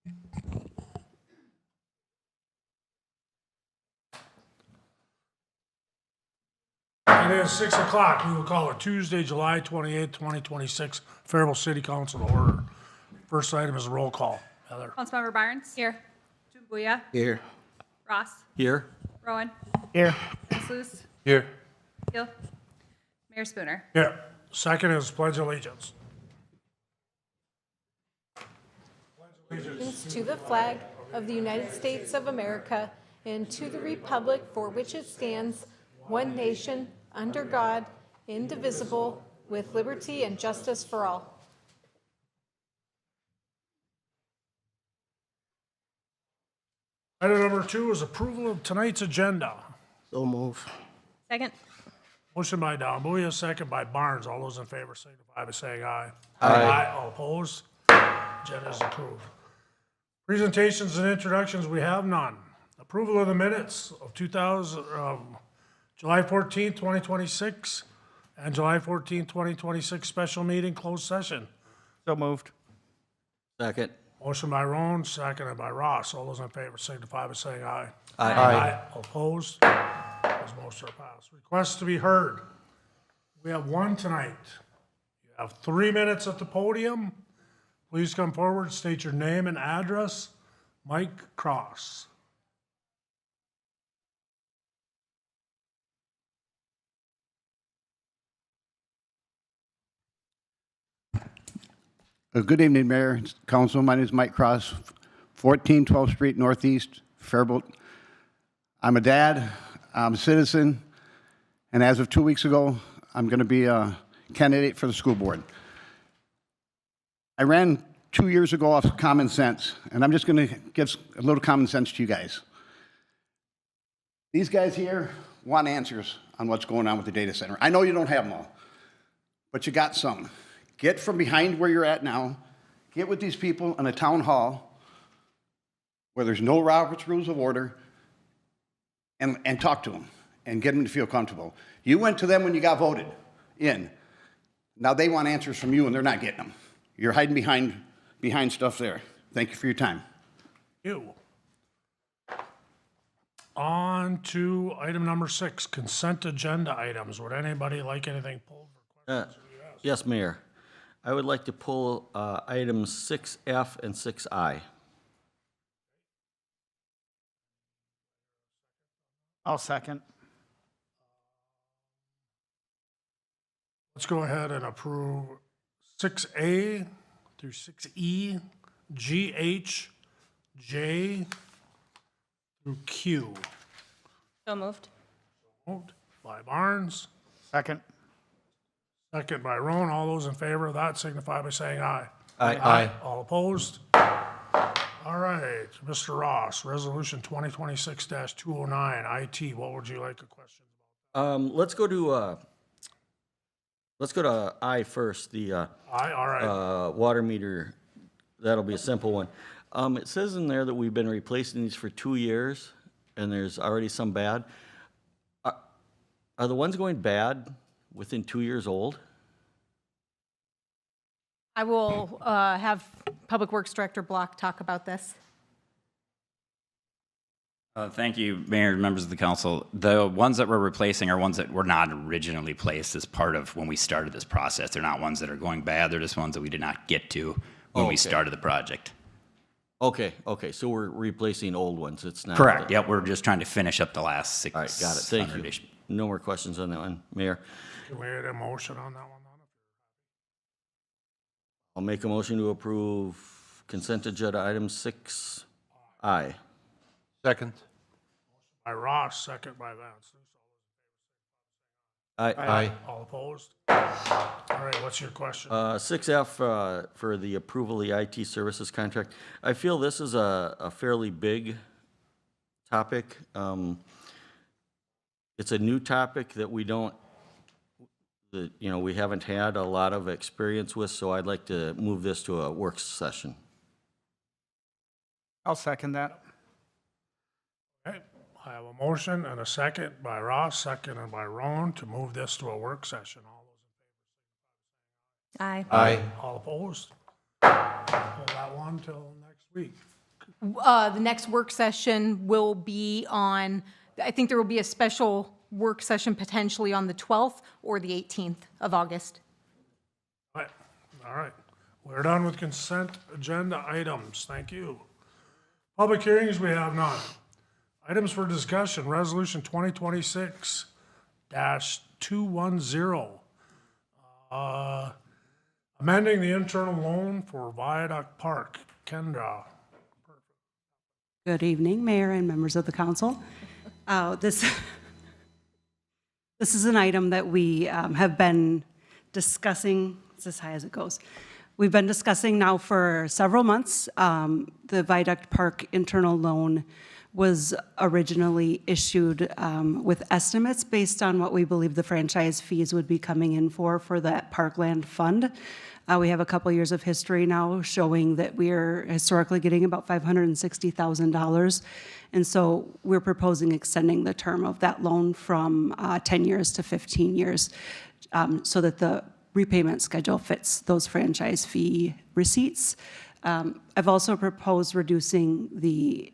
It is 6 o'clock. We will call it Tuesday, July 28th, 2026, Faribault City Council to order. First item is a roll call. Heather. Councilmember Barnes. Here. Jumbuya. Here. Ross. Here. Rowan. Here. Sluse. Here. Hill. Mayor Spooner. Yeah. Second is pledge allegiance. Allegiance to the flag of the United States of America and to the republic for which it stands, one nation, under God, indivisible, with liberty and justice for all. Item number 2 is approval of tonight's agenda. So move. Second. Motion by Dambuya, second by Barnes. All those in favor signify by saying aye. Aye. All opposed? Agenda is approved. Presentations and introductions, we have none. Approval of the minutes of July 14th, 2026, and July 14th, 2026 special meeting, closed session. So moved. Second. Motion by Roan, seconded by Ross. All those in favor signify by saying aye. Aye. All opposed? Those motions are passed. Requests to be heard. We have one tonight. You have 3 minutes at the podium. Please come forward, state your name and address. Mike Cross. Good evening, Mayor, Council. My name is Mike Cross, 14 12th Street Northeast, Faribault. I'm a dad, I'm a citizen, and as of 2 weeks ago, I'm going to be a candidate for the school board. I ran 2 years ago off common sense, and I'm just going to give a little common sense to you guys. These guys here want answers on what's going on with the data center. I know you don't have them all, but you got some. Get from behind where you're at now, get with these people in a town hall where there's no Robert's Rules of Order, and talk to them and get them to feel comfortable. You went to them when you got voted in. Now they want answers from you and they're not getting them. You're hiding behind stuff there. Thank you for your time. You. On to item number 6, consent agenda items. Would anybody like anything pulled for questions? Yes, Mayor. I would like to pull items 6F and 6I. I'll second. Let's go ahead and approve 6A through 6E, G, H, J through Q. So moved. Moved by Barnes, Second. second by Roan. All those in favor of that signify by saying aye. Aye. All opposed? All right, Mr. Ross, Resolution 2026-209, IT, what would you like a question Let's go to I first, the about? Aye, all right. water meter. That'll be a simple one. It says in there that we've been replacing these for 2 years, and there's already some bad. Are the ones going bad within 2 years old? I will have Public Works Director Block talk about this. Thank you, Mayor, members of the council. The ones that we're replacing are ones that were not originally placed as part of when we started this process. They're not ones that are going bad. They're just ones that we did not get to when we started the project. Okay, so we're replacing old ones. It's not. Correct. Yep, we're just trying to finish up the last 6. All right, got it. Thank you. No more questions on that one, Mayor. Can we get a motion on that one? I'll make a motion to approve consent agenda item 6I. Second. By Ross, second by Vance. Aye. All opposed? All right, what's your question? 6F for the approval of the IT services contract. I feel this is a fairly big topic. It's a new topic that we haven't had a lot of experience with, so I'd like to move this to a work session. I'll second that. Okay, I have a motion and a second by Ross, seconded by Roan to move this to a work session. All those in favor? Aye. Aye. All opposed? Pull that one. on till next week. The next work session will be on, I think there will be a special work session potentially on the 12th or the 18th of August. All right. We're done with consent agenda items. Thank you. Public hearings, we have none. Items for discussion, Resolution 2026-210. Amending the internal loan for Viaduct Park. Kendra. Good evening, Mayor and members of the council. This is an item that we have been discussing, it's as high as it goes. We've been discussing now for several months. The Viaduct Park internal loan was originally issued with estimates based on what we believe the franchise fees would be coming in for that Parkland Fund. We have a couple years of history now showing that we are historically getting about $560,000. And so we're proposing extending the term of that loan from 10 years to 15 years so that the repayment schedule fits those franchise fee receipts. I've also proposed reducing the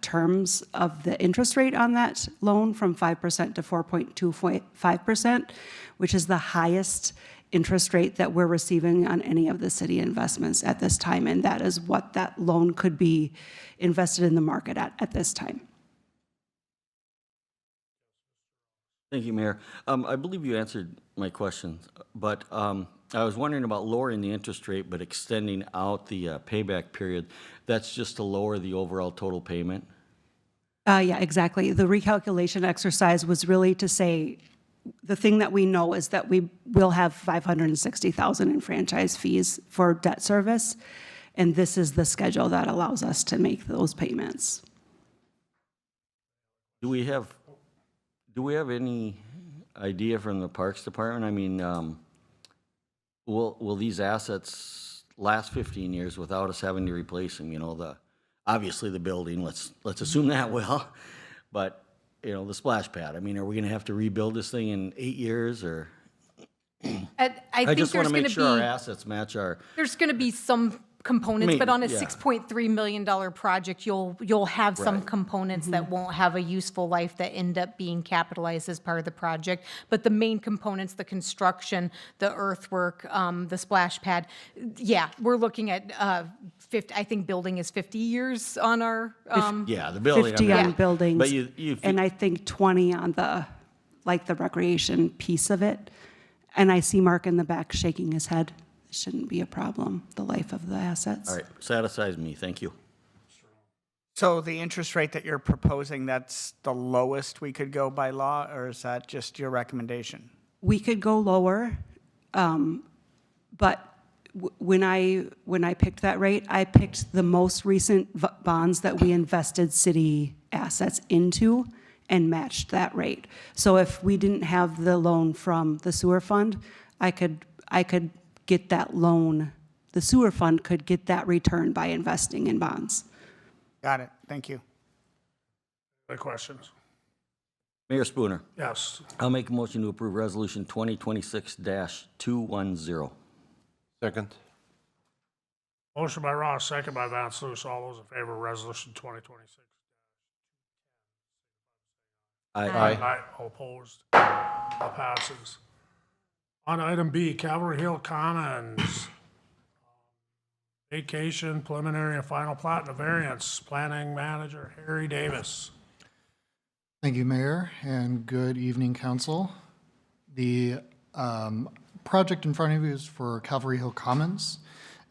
terms of the interest rate on that loan from 5% to 4.25%, which is the highest interest rate that we're receiving on any of the city investments at this time, and that is what that loan could be invested in the market at this time. Thank you, Mayor. I believe you answered my question, but I was wondering about lowering the interest rate but extending out the payback period. That's just to lower the overall total payment? Yeah, exactly. The recalculation exercise was really to say, the thing that we know is that we will have $560,000 in franchise fees for debt service, and this is the schedule that allows us to make those payments. Do we have any idea from the Parks Department? I mean, will these assets last 15 years without us having to replace them? You know, obviously the building, let's assume that will, but you know, the splash pad. I mean, are we going to have to rebuild this thing in 8 years, or? I think just want there's to going make to sure our be, assets match our. there's going to be some components, but on a yeah. $6.3 million project, you'll have some Right. components that won't have a useful life that end up being capitalized as part of the project. But the main components, the construction, the earthwork, the splash pad, yeah, we're looking at 50. I think building is 50 years on our. Yeah, the building. 50 on but buildings, you and I think 20 on the recreation piece of it. And I see Mark in the back shaking his head. It shouldn't be a problem, the life of the assets. all right, satisfies me. Thank you. So the interest rate that you're proposing, that's the lowest we could go by law, or is that just your recommendation? We could go lower, but when I picked that rate, I picked the most recent bonds that we invested city assets into and matched that rate. So if we didn't have the loan from the sewer fund, I could get that loan. The sewer fund could get that return by investing in bonds. Got it. Thank you. Other questions? Mayor Spooner, Yes. I'll make a motion to approve Resolution 2026-210. Second. Motion by Ross, second by Vansalus. All those in favor of Resolution 2026? Aye. All opposed? That passes. On to item B, Calvary Hill Commons. Vacation, preliminary and final plat and a variance. Planning Manager Harry Davis. Thank you, Mayor, and good evening, Council. The project in front of you is for Calvary Hill Commons.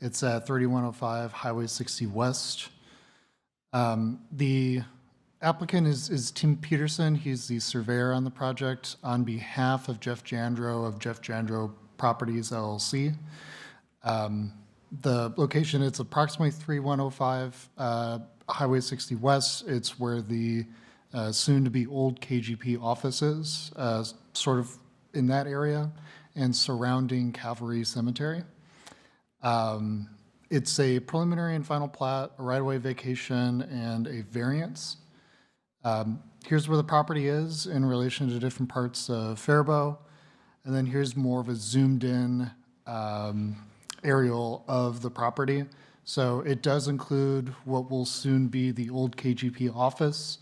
It's at 3105 Highway 60 West. The applicant is Tim Peterson. He's the surveyor on the project on behalf of Jeff Jandro of Jeff Jandro Properties LLC. The location, it's approximately 3105 Highway 60 West. It's where the soon-to-be old KGP office is, sort of in that area and surrounding Calvary Cemetery. It's a preliminary and final plat, a right-of-way vacation, and a variance. Here's where the property is in relation to different parts of Faribault. And then here's more of a zoomed-in aerial of the property. So it does include what will soon be the old KGP office,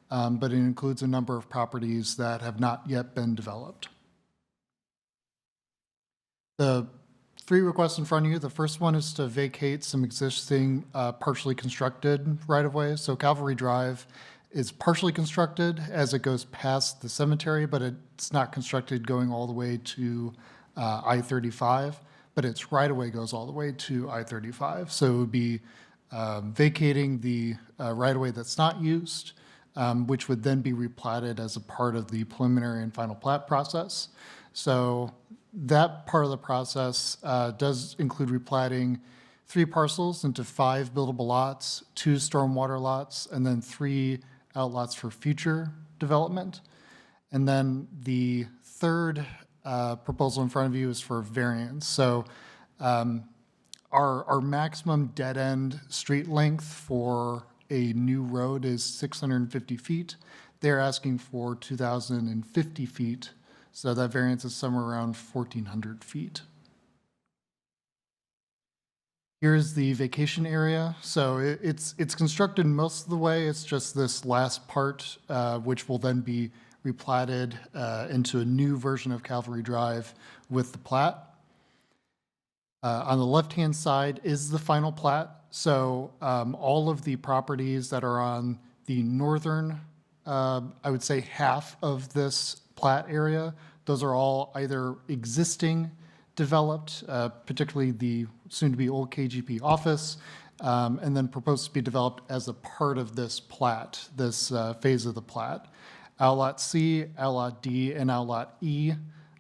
but it includes a number of properties that have not yet been developed. The three requests in front of you, the first one is to vacate some existing partially constructed right-of-way. So Calvary Drive is partially constructed as it goes past the cemetery, but it's not constructed going all the way to I-35, but its right-of-way goes all the way to I-35. So it would be vacating the right-of-way that's not used, which would then be replatted as a part of the preliminary and final plat process. So that part of the process does include replatting 3 parcels into 5 buildable lots, 2 stormwater lots, and then 3 outlots for future development. And then the third proposal in front of you is for variance. So our maximum dead-end street length for a new road is 650 feet. They're asking for 2,050 feet. So that variance is somewhere around 1,400 feet. Here's the vacation area. So it's constructed most of the way. It's just this last part, which will then be replatted into a new version of Calvary Drive with the plat. On the left-hand side is the final plat. So all of the properties that are on the northern, I would say half of this plat area, those are all either existing developed, particularly the soon-to-be old KGP office, and then proposed to be developed as a part of this plat, this phase of the plat. Outlot C, Outlot D, and Outlot E.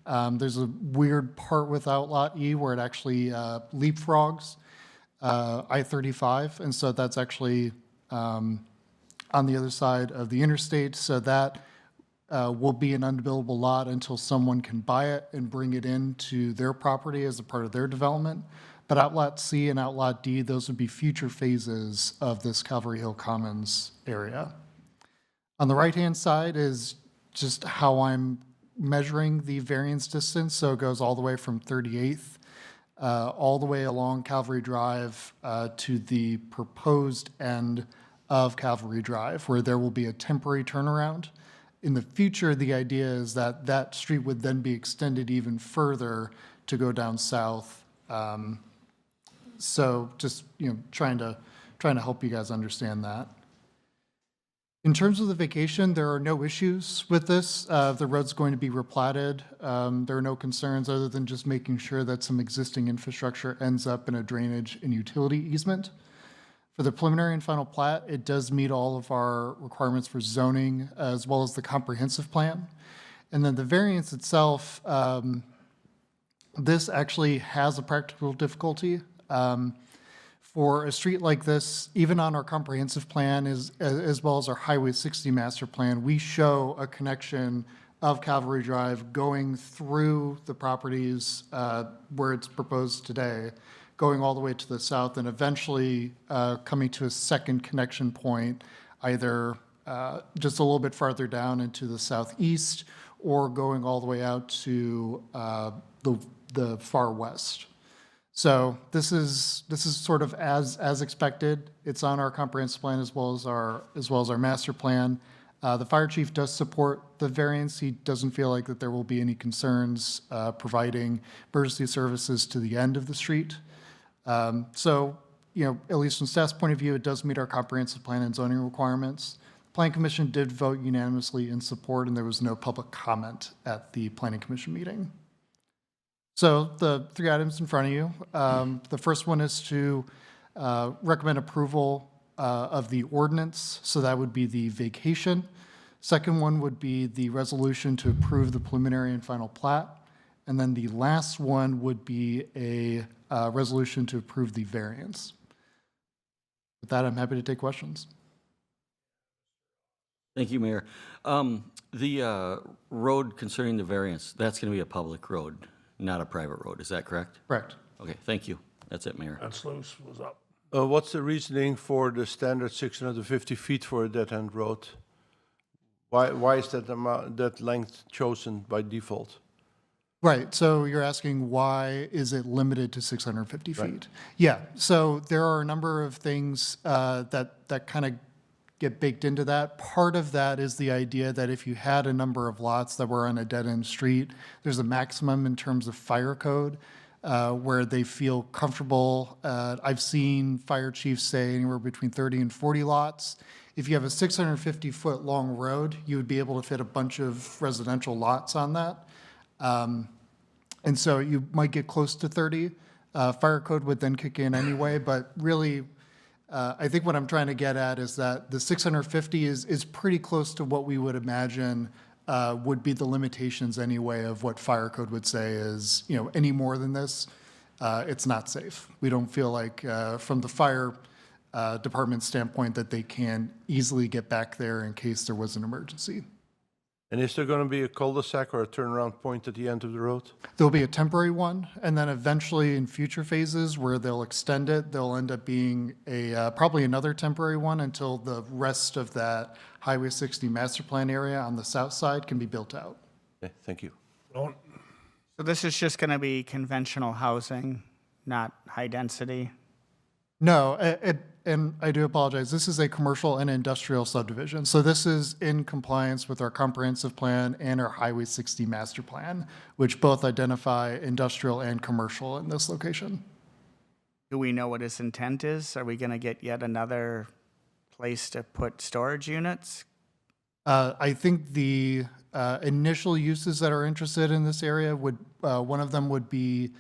There's a weird part with Outlot E where it actually leapfrogs I-35, and so that's actually on the other side of the interstate, so that will be an unbuildable lot until someone can buy it and bring it into their property as a part of their development. But Outlot C and Outlot D, those would be future phases of this Calvary Hill Commons area. On the right-hand side is just how I'm measuring the variance distance. So it goes all the way from 38th, all the way along Calvary Drive to the proposed end of Calvary Drive, where there will be a temporary turnaround. In the future, the idea is that that street would then be extended even further to go down south. So just trying to help you guys understand that. In terms of the vacation, there are no issues with this. The road's going to be replatted. There are no concerns other than just making sure that some existing infrastructure ends up in a drainage and utility easement. For the preliminary and final plat, it does meet all of our requirements for zoning as well as the comprehensive plan. And then the variance itself, this actually has a practical difficulty. For a street like this, even on our comprehensive plan as well as our Highway 60 master plan, we show a connection of Calvary Drive going through the properties where it's proposed today, going all the way to the south and eventually coming to a second connection point, either just a little bit farther down into the southeast or going all the way out to the far west. So this is sort of as expected. It's on our comprehensive plan as well as our master plan. The fire chief does support the variance. He doesn't feel like that there will be any concerns providing emergency services to the end of the street. So, at least from staff's point of view, it does meet our comprehensive plan and zoning requirements. The Planning Commission did vote unanimously in support, and there was no public comment at the Planning Commission meeting. So the 3 items in front of you, the first one is to recommend approval of the ordinance. So that would be the vacation. Second one would be the resolution to approve the preliminary and final plat. And then the last one would be a resolution to approve the variance. With that, I'm happy to take questions. Thank you, Mayor. The road concerning the variance, that's going to be a public road, not a private road. Is that correct? Correct. Okay, thank you. That's it, Mayor. That's loose. Was up. What's the reasoning for the standard 650 feet for a dead-end road? Why is that length chosen by default? Right, so you're asking why is it limited to 650 feet? Yeah, so there are a number of things that kind of get baked into that. Part of that is the idea that if you had a number of lots that were on a dead-end street, there's a maximum in terms of fire code where they feel comfortable. I've seen fire chiefs say anywhere between 30 and 40 lots. If you have a 650-foot long road, you would be able to fit a bunch of residential lots on that. And so you might get close to 30. Fire code would then kick in anyway, but really, I think what I'm trying to get at is that the 650 is pretty close to what we would imagine would be the limitations anyway of what fire code would say is, any more than this, it's not safe. We don't feel like from the fire department standpoint that they can easily get back there in case there was an emergency. And is there going to be a cul-de-sac or a turnaround point at the end of the road? There'll be a temporary one, and then eventually in future phases where they'll extend it, there'll end up being probably another temporary one until the rest of that Highway 60 master plan area on the south side can be built out. Okay, thank you. Don't, So this is just going to be conventional housing, not high density? No, and I do apologize. This is a commercial and industrial subdivision. So this is in compliance with our comprehensive plan and our Highway 60 master plan, which both identify industrial and commercial in this location. Do we know what his intent is? Are we going to get yet another place to put storage units? I think the initial uses that are interested in this area would, one of them would be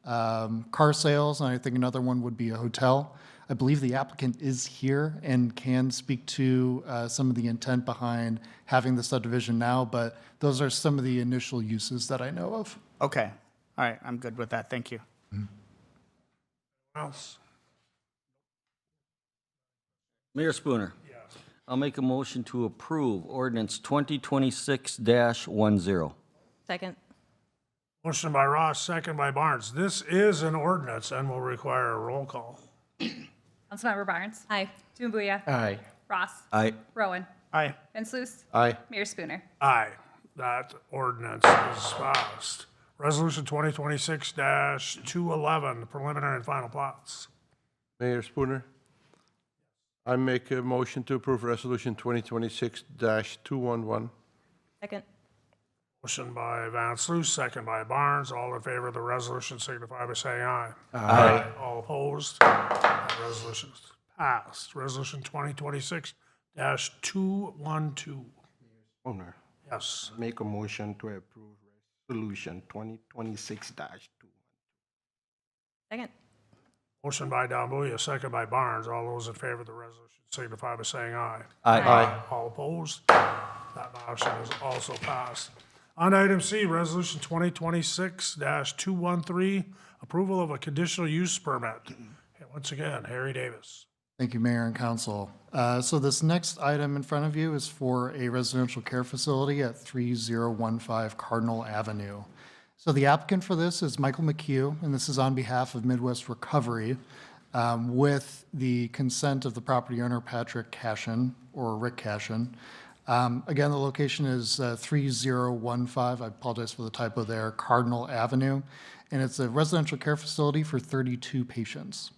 car sales, and I think another one would be a hotel. I believe the applicant is here and can speak to some of the intent behind having the subdivision now, but those are some of the initial uses that I know of. Okay, all right, I'm good with that, thank you. else? Mayor Spooner. Yes. I'll make a motion to approve ordinance 2026-10. Second. Motion by Ross, second by Barnes. This is an ordinance and will require a roll call. Councilmember Barnes. Aye. Tumbuya. Aye. Ross. Aye. Rowan. Aye. Ben Sluis. Aye. Mayor Spooner. Aye. That ordinance is passed. Resolution 2026-211, preliminary and final plots. Mayor Spooner. I make a motion to approve resolution 2026-211. Second. Motion by Van Sluis, second by Barnes. All in favor of the resolution signify by saying aye. Aye. All opposed? That resolution is passed. Resolution 2026-212. Owner, Yes. make a motion to approve resolution 2026-2. Second. Motion by Dambuya, second by Barnes. All those in favor of the resolution signify by saying aye. Aye. All opposed? That motion is also passed. On item C, resolution 2026-213, approval of a conditional use permit. And once again, Harry Davis. Thank you, Mayor and Council. So this next item in front of you is for a residential care facility at 3015 Cardinal Avenue. So the applicant for this is Michael McHugh, and this is on behalf of Midwest Recovery with the consent of the property owner, Patrick Cashin, or Rick Cashin. Again, the location is 3015, I apologize for the typo there, Cardinal Avenue, and it's a residential care facility for 32 patients.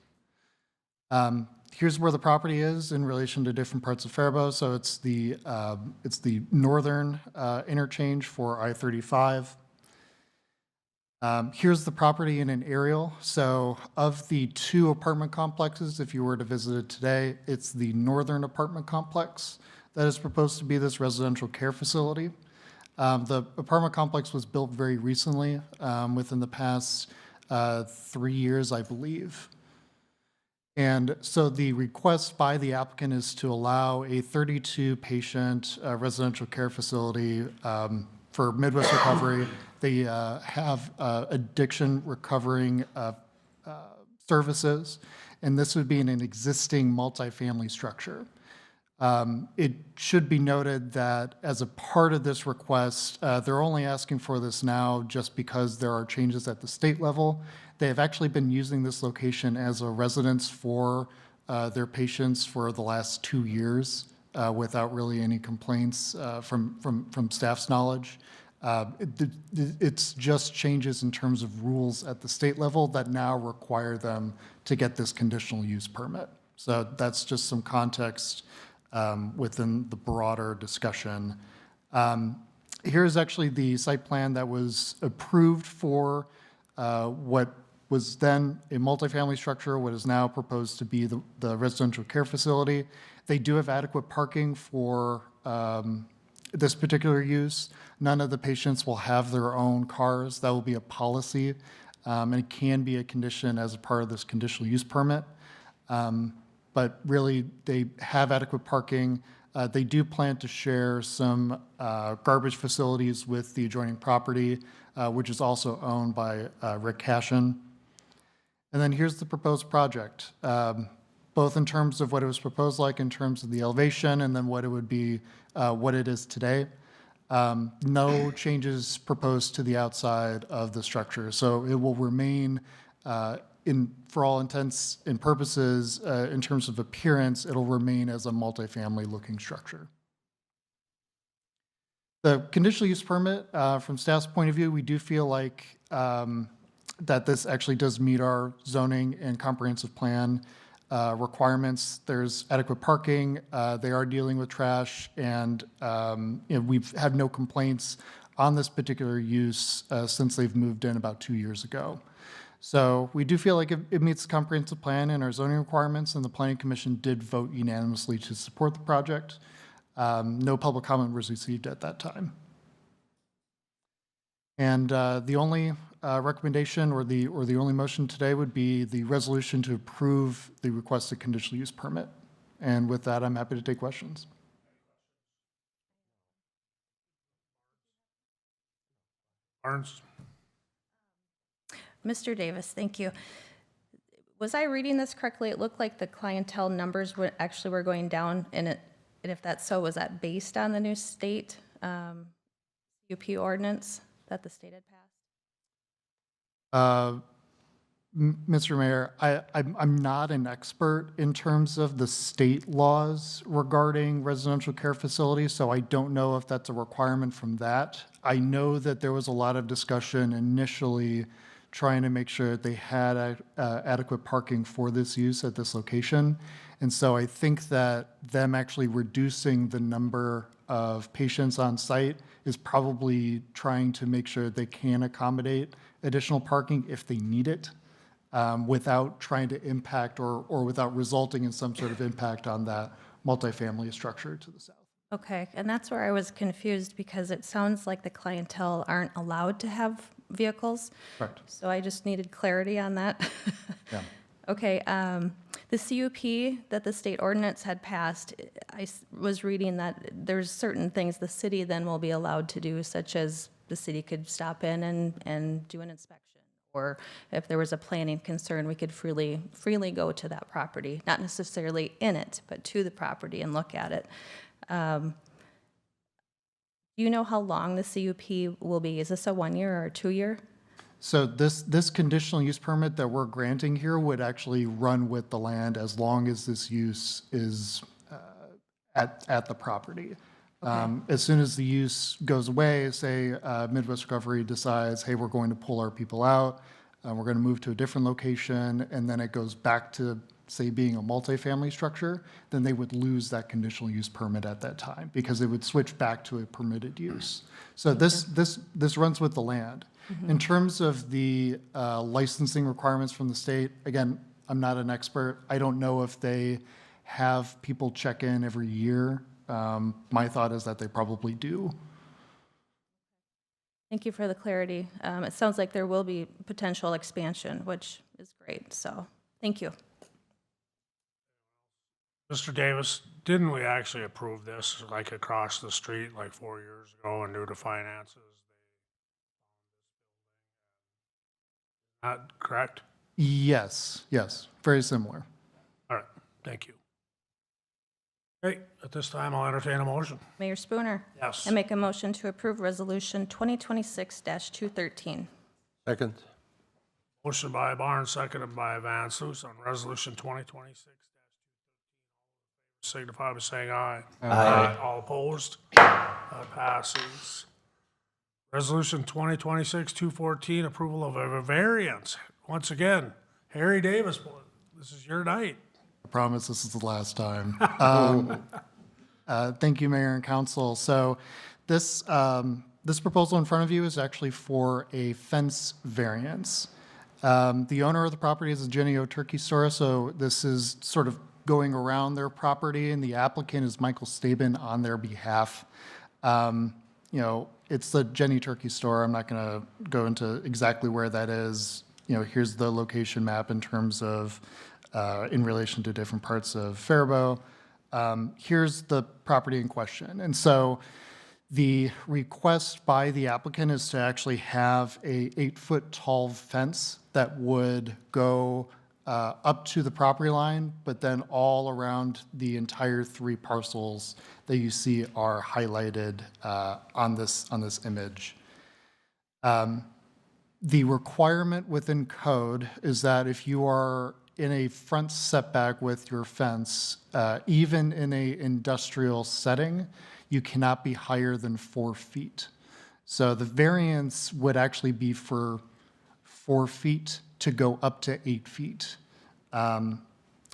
Here's where the property is in relation to different parts of Faribault. So it's the northern interchange for I-35. Here's the property in an aerial. So of the two apartment complexes, if you were to visit it today, it's the northern apartment complex that is proposed to be this residential care facility. The apartment complex was built very recently, within the past 3 years, I believe. And so the request by the applicant is to allow a 32-patient residential care facility for Midwest Recovery. They have addiction recovering services, and this would be in an existing multifamily structure. It should be noted that as a part of this request, they're only asking for this now just because there are changes at the state level. They have actually been using this location as a residence for their patients for the last 2 years without really any complaints from staff's knowledge. It's just changes in terms of rules at the state level that now require them to get this conditional use permit. So that's just some context within the broader discussion. Here's actually the site plan that was approved for what was then a multifamily structure, what is now proposed to be the residential care facility. They do have adequate parking for this particular use. None of the patients will have their own cars. That will be a policy, and it can be a condition as a part of this conditional use permit. But really, they have adequate parking. They do plan to share some garbage facilities with the adjoining property, which is also owned by Rick Cashin. And then here's the proposed project, both in terms of what it was proposed like in terms of the elevation and then what it would be, what it is today. No changes proposed to the outside of the structure. So it will remain, for all intents and purposes, in terms of appearance, it'll remain as a multifamily looking structure. The conditional use permit, from staff's point of view, we do feel like that this actually does meet our zoning and comprehensive plan requirements. There's adequate parking. They are dealing with trash, and we've had no complaints on this particular use since they've moved in about 2 years ago. So we do feel like it meets the comprehensive plan and our zoning requirements, and the Planning Commission did vote unanimously to support the project. No public comment was received at that time. And the only recommendation or the only motion today would be the resolution to approve the requested conditional use permit. And with that, I'm happy to take questions. Barnes? Mr. Davis, thank you. Was I reading this correctly? It looked like the clientele numbers were going down, and if that's so, was that based on the new state UP ordinance that the state had passed? Mr. Mayor, I'm not an expert in terms of the state laws regarding residential care facilities, so I don't know if that's a requirement from that. I know that there was a lot of discussion initially trying to make sure that they had adequate parking for this use at this location. And so I think that them actually reducing the number of patients on site is probably trying to make sure they can accommodate additional parking if they need it, without trying to impact or without resulting in some sort of impact on that multifamily structure to the south. Okay, and that's where I was confused because it sounds like the clientele aren't allowed to have vehicles. Correct. So I just needed clarity on that. Yeah. Okay, the CUP that the state ordinance had passed, was reading that there's certain things the city then will be allowed to do, such as the city could stop in and do an inspection, or if there was a planning concern, we could freely go to that property, not necessarily in it, but to the property and look at it. Do you know how long the CUP will be? Is this a 1 year or a 2 year? So this conditional use permit that we're granting here would actually run with the land as long as this use is at the property. Okay. As soon as the use goes away, say Midwest Recovery decides, hey, we're going to pull our people out, we're going to move to a different location, and then it goes back to, say, being a multifamily structure, then they would lose that conditional use permit at that time because it would switch back to a permitted use. So this runs with the land. Mm-hmm. In terms of the licensing requirements from the state, again, I'm not an expert. I don't know if they have people check in every year. My thought is that they probably do. Thank you for the clarity. It sounds like there will be potential expansion, which is great, so thank you. Mr. Davis, didn't we actually approve this like across the street like 4 years ago, and due to finances, not correct? Yes, very similar. All right, thank you. Okay, at this time, I'll entertain a motion. Mayor Spooner? Yes. I make a motion to approve Resolution 2026-213. Second. Motion by Barnes, seconded by Van Soos on Resolution 2026. Signify by saying aye. Aye. All opposed? That passes. Resolution 2026-214, approval of a variance. Once again, Harry Davis, this is your night. I promise this is the last time. Thank you, Mayor and Council. So this, this proposal in front of you is actually for a fence variance. The owner of the property is a Genio Turkey Store, so this is sort of going around their property, and the applicant is Michael Staben on their behalf. You know, it's the Jenny Turkey Store. I'm not going to go into exactly where that is. You know, here's the location map in terms of in relation to different parts of Faribault. Here's the property in question. And so the request by the applicant is to actually have a 8-foot tall fence that would go up to the property line, but then all around the entire 3 parcels that you see are highlighted on this image. The requirement within code is that if you are in a front setback with your fence, even in a industrial setting, you cannot be higher than 4 feet. So the variance would actually be for 4 feet to go up to 8 feet.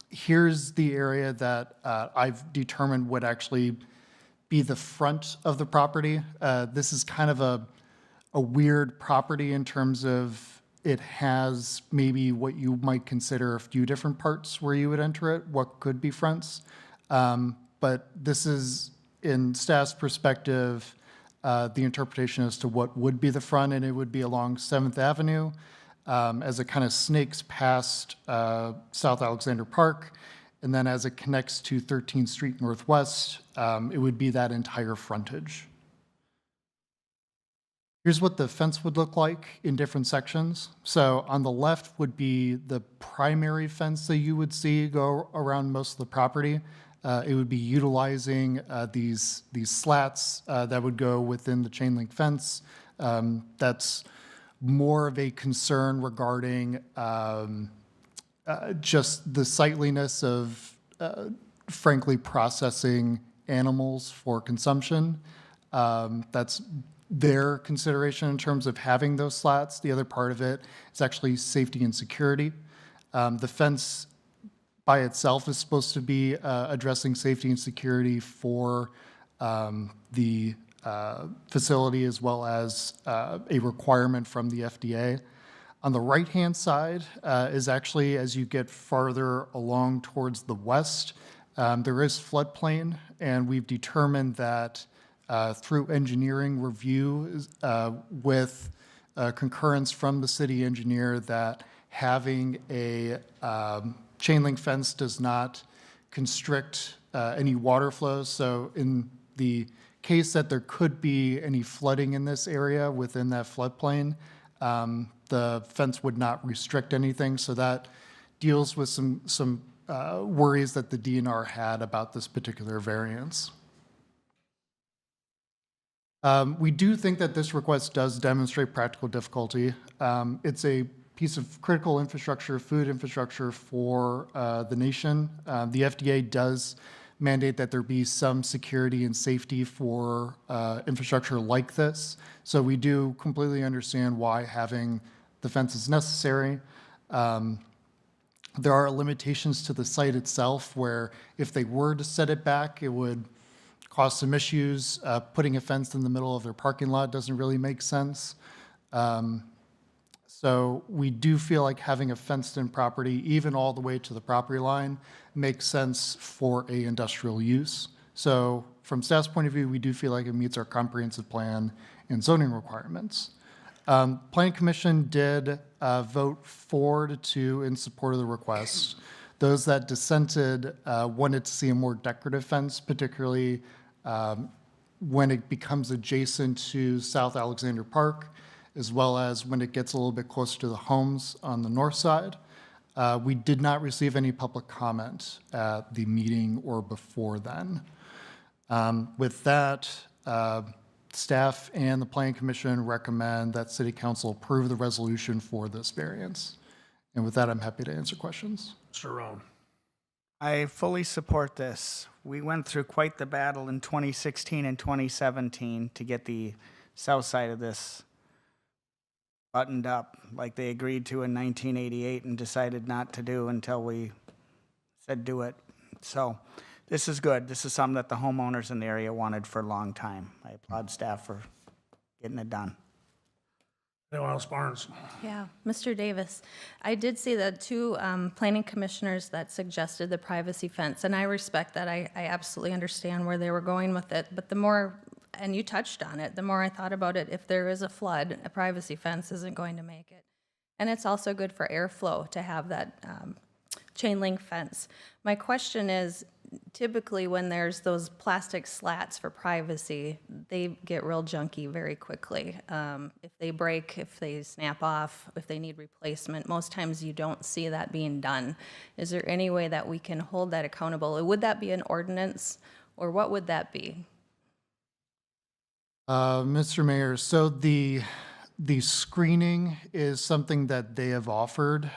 Here's the area that I've determined would actually be the front of the property. This is kind of a weird property in terms of it has maybe what you might consider a few different parts where you would enter it, what could be fronts. But this is, in staff's perspective, the interpretation as to what would be the front, and it would be along 7th Avenue as it kind of snakes past South Alexander Park, and then as it connects to 13th Street Northwest, it would be that entire frontage. Here's what the fence would look like in different sections. So on the left would be the primary fence that you would see go around most of the property. It would be utilizing these slats that would go within the chain link fence. That's more of a concern regarding just the sightliness of, frankly, processing animals for consumption. That's their consideration in terms of having those slats. The other part of it is actually safety and security. The fence by itself is supposed to be addressing safety and security for the facility, as well as a requirement from the FDA. On the right-hand side is actually, as you get farther along towards the west, there is floodplain, and we've determined that through engineering review with concurrence from the city engineer that having a chain link fence does not constrict any water flows. So in the case that there could be any flooding in this area within that floodplain, the fence would not restrict anything. So that deals with some worries that the DNR had about this particular variance. We do think that this request does demonstrate practical difficulty. It's a piece of critical infrastructure, food infrastructure for the nation. The FDA does mandate that there be some security and safety for infrastructure like this. So we do completely understand why having the fence is necessary. There are limitations to the site itself where if they were to set it back, it would cause some issues. Putting a fence in the middle of their parking lot doesn't really make sense. So we do feel like having a fenced-in property, even all the way to the property line, makes sense for a industrial use. So from staff's point of view, we do feel like it meets our comprehensive plan and zoning requirements. Planning Commission did vote 4-2 in support of the request. Those that dissented wanted to see a more decorative fence, particularly when it becomes adjacent to South Alexander Park, as well as when it gets a little bit closer to the homes on the north side. We did not receive any public comment at the meeting or before then. With that, staff and the Planning Commission recommend that City Council approve the resolution for this variance. And with that, I'm happy to answer questions. Mr. Roan. I fully support this. We went through quite the battle in 2016 and 2017 to get the south side of this buttoned up, like they agreed to in 1988 and decided not to do until we said do it. So this is good. This is something that the homeowners in the area wanted for a long time. I applaud staff for getting it done. Anyone else, Barnes? Yeah, Mr. Davis, I did see the two planning commissioners that suggested the privacy fence, and I respect that. I absolutely understand where they were going with it, but the more, and you touched on it, the more I thought about it, if there is a flood, a privacy fence isn't going to make it. And it's also good for airflow to have that chain link fence. My question is, typically when there's those plastic slats for privacy, they get real junky very quickly. If they break, if they snap off, if they need replacement, most times you don't see that being done. Is there any way that we can hold that accountable? Would that be an ordinance, or what would that be? Mr. Mayor, so the screening is something that they have offered.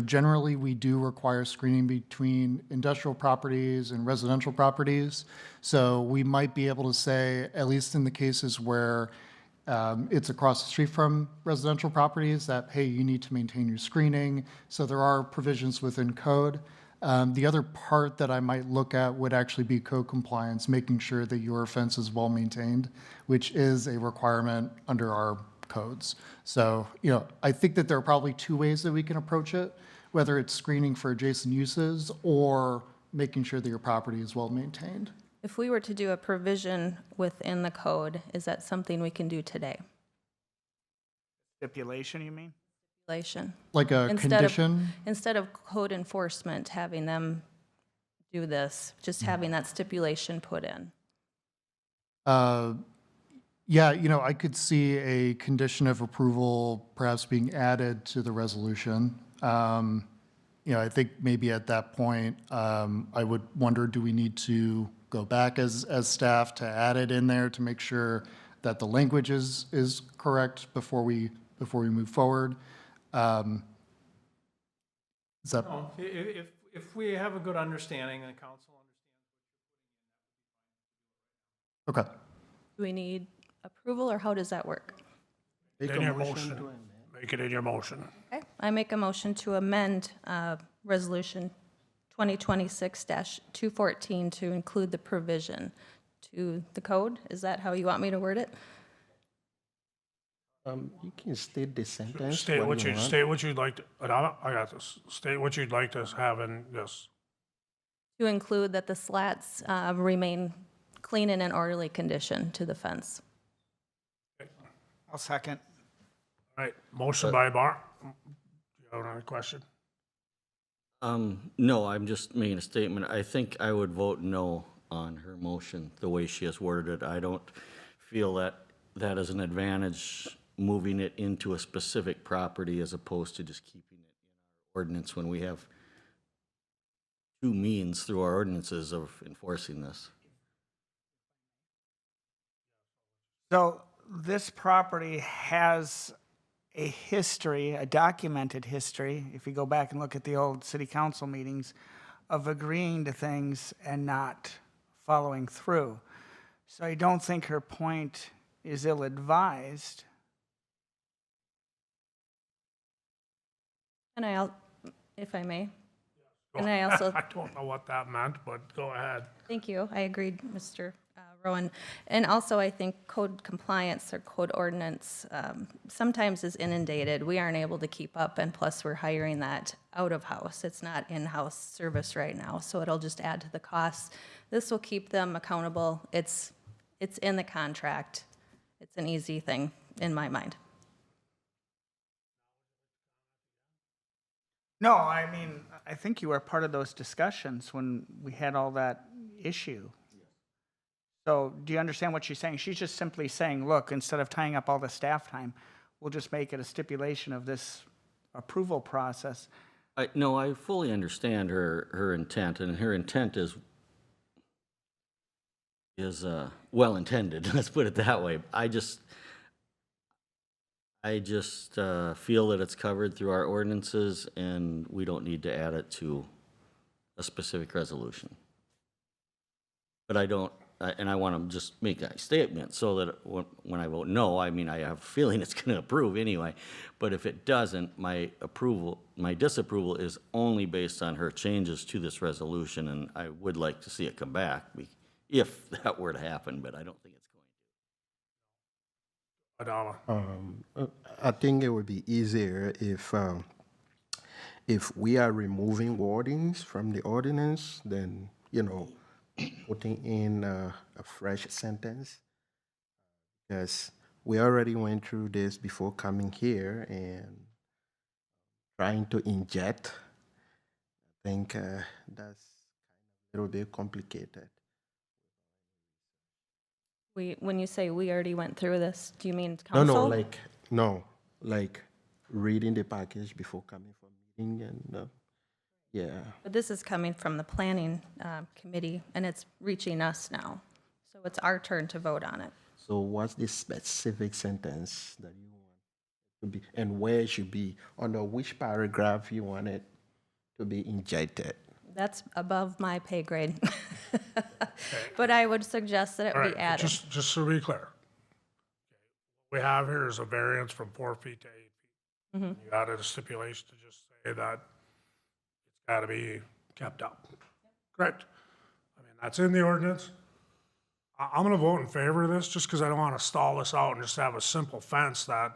Generally, we do require screening between industrial properties and residential properties. So we might be able to say, at least in the cases where it's across the street from residential properties, that, hey, you need to maintain your screening. So there are provisions within code. The other part that I might look at would actually be code compliance, making sure that your fence is well maintained, which is a requirement under our codes. So, I think that there are probably two ways that we can approach it, whether it's screening for adjacent uses or making sure that your property is well maintained. If we were to do a provision within the code, is that something we can do today? Stipulation, you mean? Stipulation. Like a condition? Instead of code enforcement, having them do this, just having that stipulation put in. Yeah, I could see a condition of approval perhaps being added to the resolution. I think maybe at that point, I would wonder, do we need to go back as staff to add it in there to make sure that the language is correct before we move forward? Is that? No, if we have a good understanding and the council Okay. Do we need approval, or how does that work? Make In a your motion motion. to amend. Make it in your motion. Okay, I make a motion to amend Resolution 2026-214 to include the provision to the code. Is that how you want me to word it? You can state the sentence. State what what you want. state what you'd like to, I got this. State what you'd like to have in this. To include that the slats remain clean and in orderly condition to the fence. I'll second. All right, motion by Bar. You have another question? No, I'm just making a statement. I think I would vote no on her motion, the way she has worded it. I don't feel that that is an advantage, moving it into a specific property as opposed to just keeping it in our ordinance when we have two means through our ordinances of enforcing this. So this property has a history, a documented history, if you go back and look at the old city council meetings, of agreeing to things and not following through. So I don't think her point is ill-advised. And if I may, and I also, I don't know what that meant, but go ahead. thank you, I agreed, Mr. Rowan. And also, I think code compliance or code ordinance sometimes is inundated. We aren't able to keep up, and plus we're hiring that out of house. It's not in-house service right now, so it'll just add to the costs. This will keep them accountable. It's in the contract. It's an easy thing in my mind. No, I mean, I think you were part of those discussions when we had all that issue. So do you understand what she's saying? She's just simply saying, look, instead of tying up all the staff time, we'll just make it a stipulation of this approval process. No, I fully understand her intent, and her intent is well intended. Let's put it that way. I just feel that it's covered through our ordinances, and we don't need to add it to a specific resolution. But I don't and I want to just make that statement so that when I vote no, I mean, I have a feeling it's going to approve anyway. But if it doesn't, my disapproval is only based on her changes to this resolution, and I would like to see it come back if that were to happen, but I don't think it's going Adama. I think it would be easier if we are removing wordings from the ordinance, then, you know, putting in a fresh sentence. Because we already went through this before coming here and trying to inject. I think that's kind of a little bit complicated. When you say we already went through this, do you mean No, council? like reading the package before coming for meeting and yeah. But this is coming from the planning committee, and it's reaching us now. So it's our turn to vote on it. So what's the specific sentence that you want to be, and where it should be, under which paragraph you want it to be injected? That's above my pay grade. But I would suggest that it All be right, added. just to be clear. What we have here is a variance from 4 feet to 8 feet. You added a stipulation to just say that it's got to be kept up. Correct. I mean, that's in the ordinance. I'm going to vote in favor of this just because I don't want to stall this out and just have a simple fence that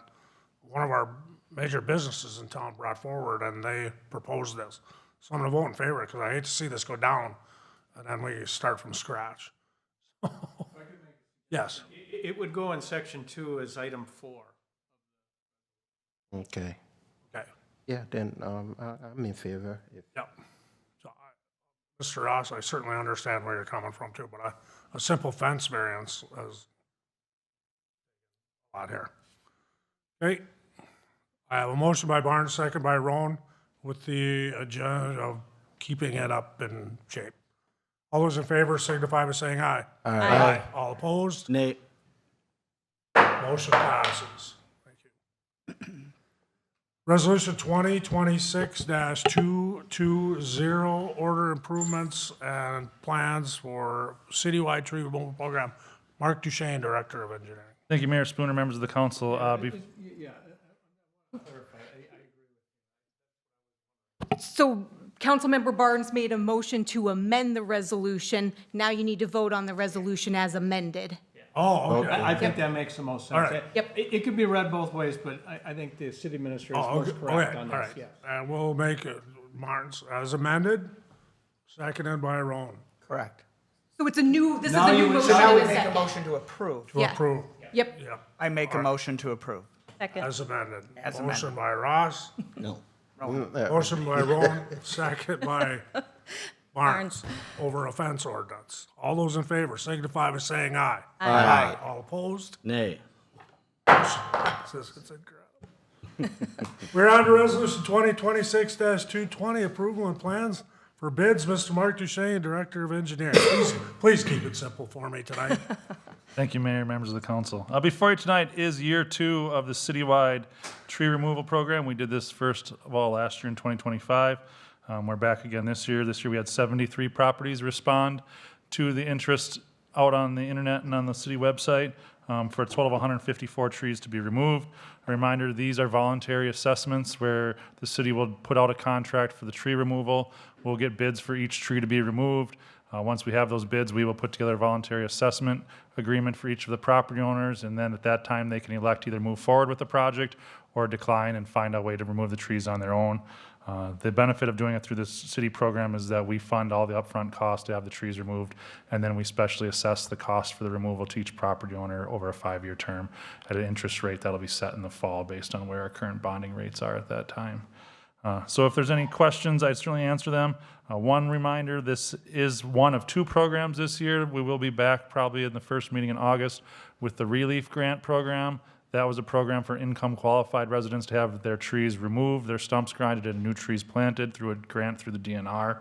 one of our major businesses in town brought forward and they proposed this. So I'm going to vote in favor because I hate to see this go down and then we start from scratch. Yes. It would go in section 2 as item 4. Okay. Okay. Yeah, then I'm in favor. Yep. So, Mr. Ross, I certainly understand where you're coming from too, but a simple fence variance is a lot here. Okay. I have a motion by Barnes, second by Roan, with the agenda of keeping it up in shape. All those in favor signify by saying aye. Aye. All opposed? Nay. Motion passes. Thank you. Resolution 2026-220, order improvements and plans for citywide tree removal program. Mark Duchesne, Director of Engineering. Thank you, Mayor Spooner, members of the council. So Councilmember Barnes made a motion to amend the resolution. Now you need to vote on the resolution as amended. Oh, okay. I think that makes the most sense. All right. Yep. It could be read both ways, but I think the city administrator is most correct on All this, right. yes. And we'll make it, Martin's as amended, seconded by Roan, Correct. So it's a new, this is Now a you new would- motion So now in we a make a second. motion to approve. to Yeah. approve. Yep. Yep, I make a motion to approve. Second. as amended. As Motion by Ross, No. motion by Roan, second by Barnes, Barnes. over a fence ordinance. All those in favor signify by saying aye. Aye. All opposed? Nay. It's incredible. We're on to resolution 2026-220, approval and plans for bids. Mr. Mark Duchesne, Director of Engineering. Please keep it simple for me tonight. Thank you, Mayor, members of the council. Before you tonight is year 2 of the citywide tree removal program. We did this first of all last year in 2025. We're back again this year. This year we had 73 properties respond to the interest out on the internet and on the city website for a total of 154 trees to be removed. A reminder, these are voluntary assessments where the city will put out a contract for the tree removal. We'll get bids for each tree to be removed. Once we have those bids, we will put together a voluntary assessment agreement for each of the property owners, and then at that time, they can elect either move forward with the project or decline and find a way to remove the trees on their own. The benefit of doing it through this city program is that we fund all the upfront costs to have the trees removed, and then we specially assess the cost for the removal to each property owner over a 5-year term at an interest rate that'll be set in the fall based on where our current bonding rates are at that time. So if there's any questions, I'd certainly answer them. One reminder, this is one of 2 programs this year. We will be back probably in the first meeting in August with the Relief Grant Program. That was a program for income qualified residents to have their trees removed, their stumps grinded, and new trees planted through a grant through the DNR.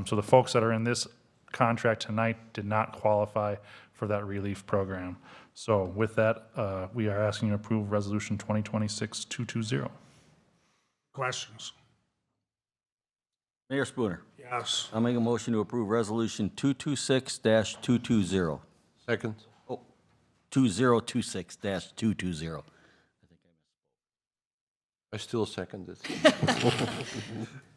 So the folks that are in this contract tonight did not qualify for that relief program. So with that, we are asking you to approve Resolution 2026-220. Questions? Mayor Spooner, Yes. I'll make a motion to approve Resolution 226-220. Second. 2026-220. I still second it.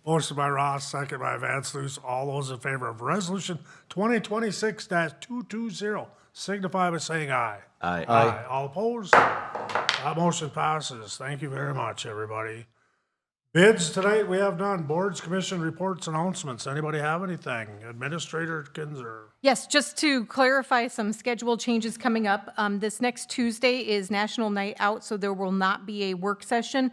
Motion by Ross, second by Vance Luce. All those in favor of resolution 2026-220 signify by saying aye. Aye. Aye. All opposed? That motion passes. Thank you very much, everybody. Bids tonight, we have none. Boards, commission reports, announcements. Anybody have anything? Administrator Kinzer? Yes, just to clarify some schedule changes coming up. This next Tuesday is National Night Out, so there will not be a work session.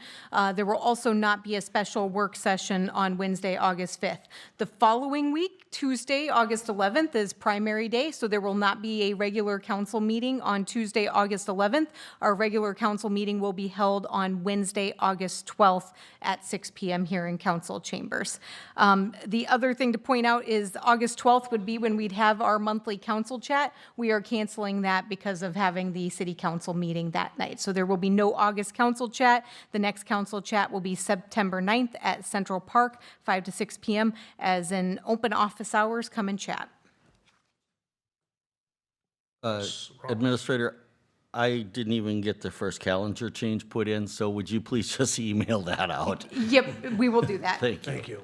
There will also not be a special work session on Wednesday, August 5th. The following week, Tuesday, August 11th, is primary day, so there will not be a regular council meeting on Tuesday, August 11th. Our regular council meeting will be held on Wednesday, August 12th at 6 p.m. here in council chambers. The other thing to point out is August 12th would be when we'd have our monthly council chat. We are canceling that because of having the city council meeting that night. So there will be no August council chat. The next council chat will be September 9th at Central Park, 5 to 6 p.m. as an open office hours. Come and chat. Administrator, I didn't even get the first calendar change put in, so would you please just email that out? Yep, we will do that. Thank you. Thank you.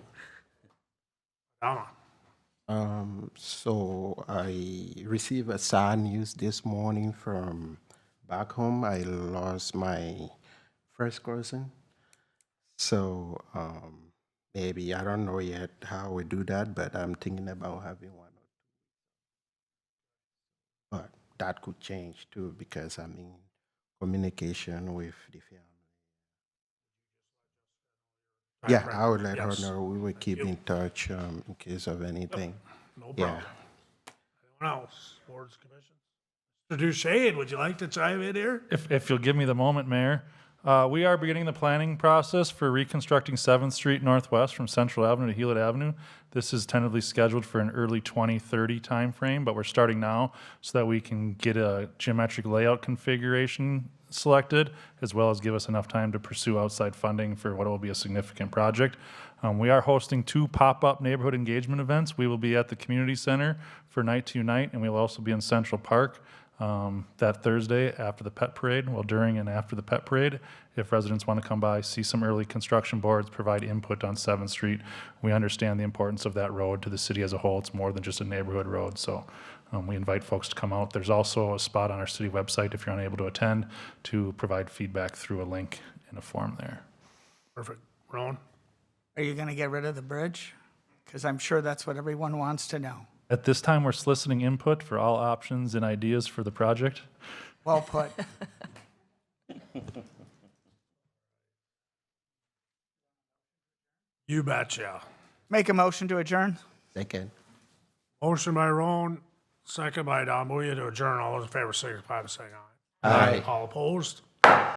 Donna? So I received a sad news this morning from back home. I lost my first cousin. So maybe, I don't know yet how we do that, but I'm thinking about having one. But that could change too, because I'm in communication with the family. Yeah, I would let her Yes. know. We will keep in touch in case of anything. No Yeah. problem. Anyone else? Boards, commissions? Mr. Duchesne, would you like to chime in here? If you'll give me the moment, Mayor. We are beginning the planning process for reconstructing 7th Street Northwest from Central Avenue to Hewlett Avenue. This is tentatively scheduled for an early 2030 timeframe, but we're starting now so that we can get a geometric layout configuration selected, as well as give us enough time to pursue outside funding for what will be a significant project. We are hosting 2 pop-up neighborhood engagement events. We will be at the community center for Night to Unite, and we will also be in Central Park that Thursday after the pet parade, well, during and after the pet parade. If residents want to come by, see some early construction boards, provide input on 7th Street. We understand the importance of that road to the city as a whole. It's more than just a neighborhood road, so we invite folks to come out. There's also a spot on our city website, if you're unable to attend, to provide feedback through a link in a form there. Perfect. Ron? Are you going to get rid of the bridge? Because I'm sure that's what everyone wants to know. At this time, we're soliciting input for all options and ideas for the project. Well put. You betcha. Make a motion to adjourn? Second. Motion by Ron, second by Don Bouya to adjourn. All those in favor signify by saying aye. Aye. All opposed?